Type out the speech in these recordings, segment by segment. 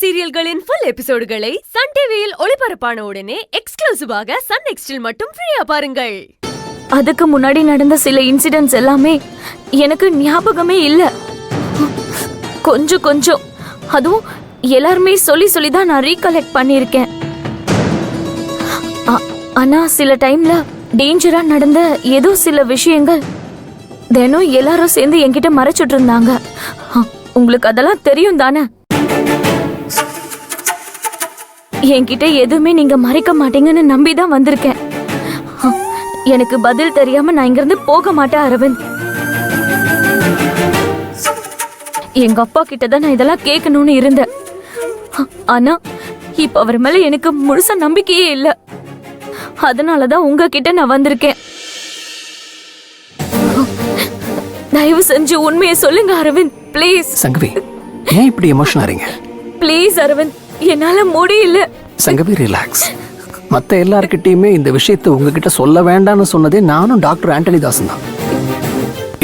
சீரியல்களின் full எபிசோடுகளை Sun டிவியில் ஒளிபரப்பான உடனே எக்ஸ்க்ளூசிவாக சன் நெக்ஸ்டில் மட்டும் ஃப்ரீயா பாருங்கள். அதுக்கு முன்னாடி நடந்த சில இன்சிடென்ட்ஸ் எல்லாமே எனக்கு ஞாபகமே இல்ல. கொஞ்சம் அதுவும் எல்லாருமே சொல்லி தான் நான் ரீகலெக்ட் பண்ணியிருக்கேன். ஆனா சில டைம்ல டேஞ்சரா நடந்த ஏதோ சில விஷயங்கள் தினம் எல்லாரும் சேர்ந்து என்கிட்ட மறைச்சிட்டு இருந்தாங்க. உங்களுக்கு அதெல்லாம் தெரியும் தானே? என்கிட்ட எதுவுமே நீங்க மறைக்க மாட்டீங்கன்னு நம்பிதான் வந்திருக்கேன். எனக்கு பதில் தெரியாம நான் இங்கிருந்து போக மாட்டேன் அரவிந்த். எங்க அப்பா கிட்டதான் நான் இதெல்லாம் கேட்கணும்னு இருந்தேன். ஆனா இப்ப அவர் மேல எனக்கு முழுசா நம்பிக்கையே இல்ல. அதனாலதான் உங்ககிட்ட நான் வந்திருக்கேன். தயவு செஞ்சு உண்மையை சொல்லுங்க அரவிந்த், ப்ளீஸ். சங்கவி, ஏன் இப்படி எமோஷன் ஆறீங்க? ப்ளீஸ் அரவிந்த், என்னால முடியல. சங்கவி, ரிலாக்ஸ். மத்த எல்லார்கிட்டயுமே இந்த விஷயத்தை உங்ககிட்ட சொல்ல வேண்டாம்னு சொன்னதே நானும் டாக்டர் ஆண்டனி தாசன் தான்.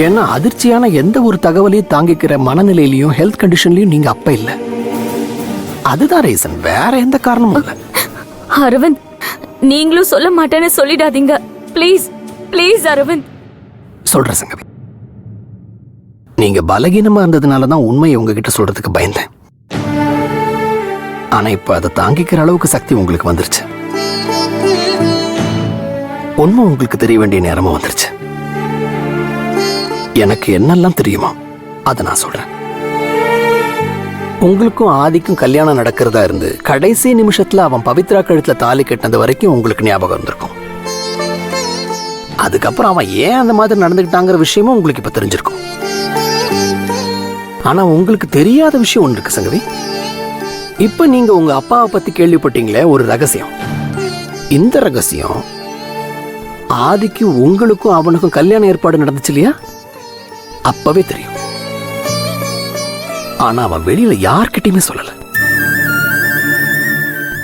ஏன்னா அதிர்ச்சியான எந்த ஒரு தகவலையும் தாங்கிக்கிற மனநிலையிலையும் ஹெல்த் கண்டிஷன்லயும் நீங்க அப்ப இல்ல. அதுதான் ரீசன், வேற எந்த காரணமும் இல்ல. அரவிந்த், நீங்களும் சொல்ல மாட்டேன்னு சொல்லிடாதீங்க ப்ளீஸ். ப்ளீஸ் அரவிந்த். சொல்ற சங்கவி, நீங்க பலகீனமா இருந்ததுனாலதான் உண்மையை உங்ககிட்ட சொல்றதுக்கு பயந்தேன். ஆனா இப்ப அதை தாங்கிக்கிற அளவுக்கு சக்தி உங்களுக்கு வந்துருச்சு. உண்மை உங்களுக்கு தெரிய வேண்டிய நேரமும் வந்துருச்சு. எனக்கு என்னெல்லாம் தெரியுமோ அதை நான் சொல்றேன். உங்களுக்கும் ஆதிக்கும் கல்யாணம் நடக்கிறதா இருந்து கடைசி நிமிஷத்துல அவன் பவித்ரா கழுத்துல தாலி கட்டினது வரைக்கும் உங்களுக்கு ஞாபகம் இருந்திருக்கும். அதுக்கப்புறம் அவன் ஏன் அந்த மாதிரி நடந்துக்கிட்டாங்கிற விஷயமும் உங்களுக்கு இப்ப தெரிஞ்சிருக்கும். ஆனா உங்களுக்கு தெரியாத விஷயம் ஒன்று இருக்கு சங்கவி. இப்ப நீங்க உங்க அப்பாவை பத்தி கேள்விப்பட்டீங்களே, ஒரு ரகசியம். இந்த ரகசியம் ஆதிக்கு உங்களுக்கும் அவனுக்கும் கல்யாண ஏற்பாடு நடந்துச்சு இல்லையா, அப்பவே தெரியும். ஆனா அவன் வெளியில யார்கிட்டயுமே சொல்லல.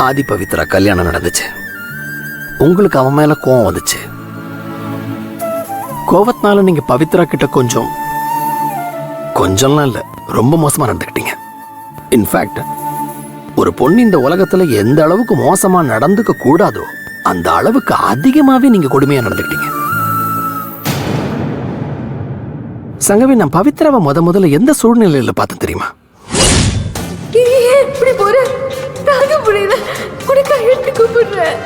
ஆதி பவித்ரா கல்யாணம் நடந்துச்சு. உங்களுக்கு அவன் மேல கோவம் வந்துச்சு. கோவத்தினால நீங்க பவித்ரா கிட்ட கொஞ்சம்லாம் இல்ல, ரொம்ப மோசமா நடந்துக்கிட்டீங்க. இன்ஃபேக்ட் ஒரு பொண்ணு இந்த உலகத்துல எந்த அளவுக்கு மோசமா நடந்துக்க கூடாதோ அந்த அளவுக்கு அதிகமாவே நீங்க கொடுமையா நடந்துக்கிட்டீங்க. சங்கவி, நான் பவித்ராவை முதல்ல எந்த சூழ்நிலையில பார்த்தேன் தெரியுமா? எப்படி போற? தாங்க முடியல. உனக்கு கையெழுத்து கூப்பிடுறேன்.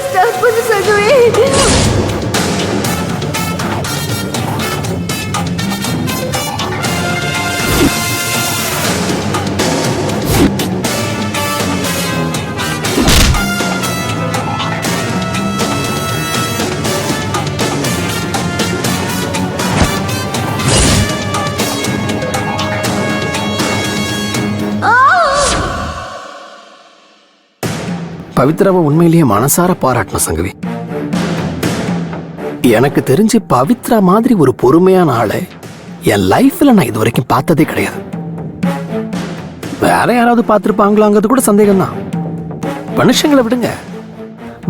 ஸ்டார்ட் பண்ணு சங்கவி. பவித்ராவை உண்மையிலேயே மனசார பாராட்டணும் சங்கவி. எனக்கு தெரிஞ்சு பவித்ரா மாதிரி ஒரு பொறுமையான ஆளை என் லைஃப்ல நான் இது வரைக்கும் பார்த்ததே கிடையாது. வேற யாராவது பார்த்திருப்பாங்களாங்கிறது கூட சந்தேகம் தான். மனுஷங்களை விடுங்க,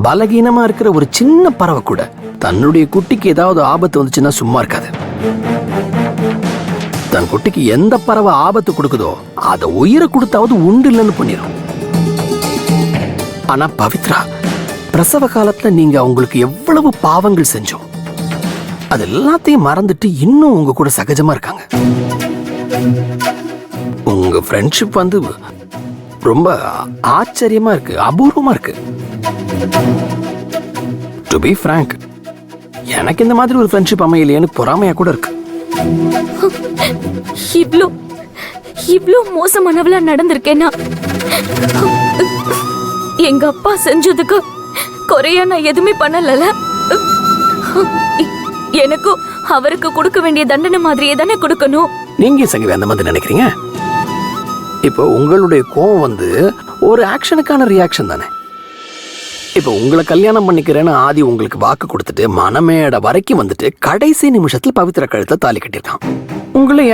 பலகீனமா இருக்கிற ஒரு சின்ன பறவை கூட தன்னுடைய குட்டிக்கு ஏதாவது ஆபத்து வந்துச்சுன்னா சும்மா இருக்காது. தன் குட்டிக்கு எந்த பறவை ஆபத்து கொடுக்குதோ அதை உயிரை கொடுத்தாவது உண்டு இல்லைன்னு பண்ணிடும். ஆனா பவித்ரா, பிரசவ காலத்துல நீங்க அவங்களுக்கு எவ்வளவு பாவங்கள் செஞ்சோம் அது எல்லாத்தையும் மறந்துட்டு இன்னும் உங்க கூட சகஜமா இருக்காங்க. உங்க ஃப்ரெண்ட்ஷிப் ரொம்ப ஆச்சரியமா இருக்கு, அபூர்வமா இருக்கு. டு பி ஃப்ராங்க், எனக்கு இந்த மாதிரி ஒரு ஃப்ரெண்ட்ஷிப் அமையலையேன்னு பொறாமையா கூட இருக்கு. இவ்ளோ மோசமானவளா நடந்திருக்கேன்னா எங்க அப்பா செஞ்சதுக்கு குறையா நான் எதுவுமே பண்ணல. எனக்கும் அவருக்கு கொடுக்க வேண்டிய தண்டனை மாதிரியே தானே கொடுக்கணும். நீங்க சங்கவி அந்த மாதிரி நினைக்கிறீங்க? இப்போ உங்களுடைய கோவம் ஒரு ஆக்ஷனுக்கான ரியாக்ஷன் தானே. இப்போ உங்களை கல்யாணம் பண்ணிக்கிறேன்னு ஆதி உங்களுக்கு வாக்கு கொடுத்துட்டு மனமேட வரைக்கும் கடைசி நிமிஷத்துல பவித்ரா கழுத்துல தாலி கட்டியிருக்கான். உங்களை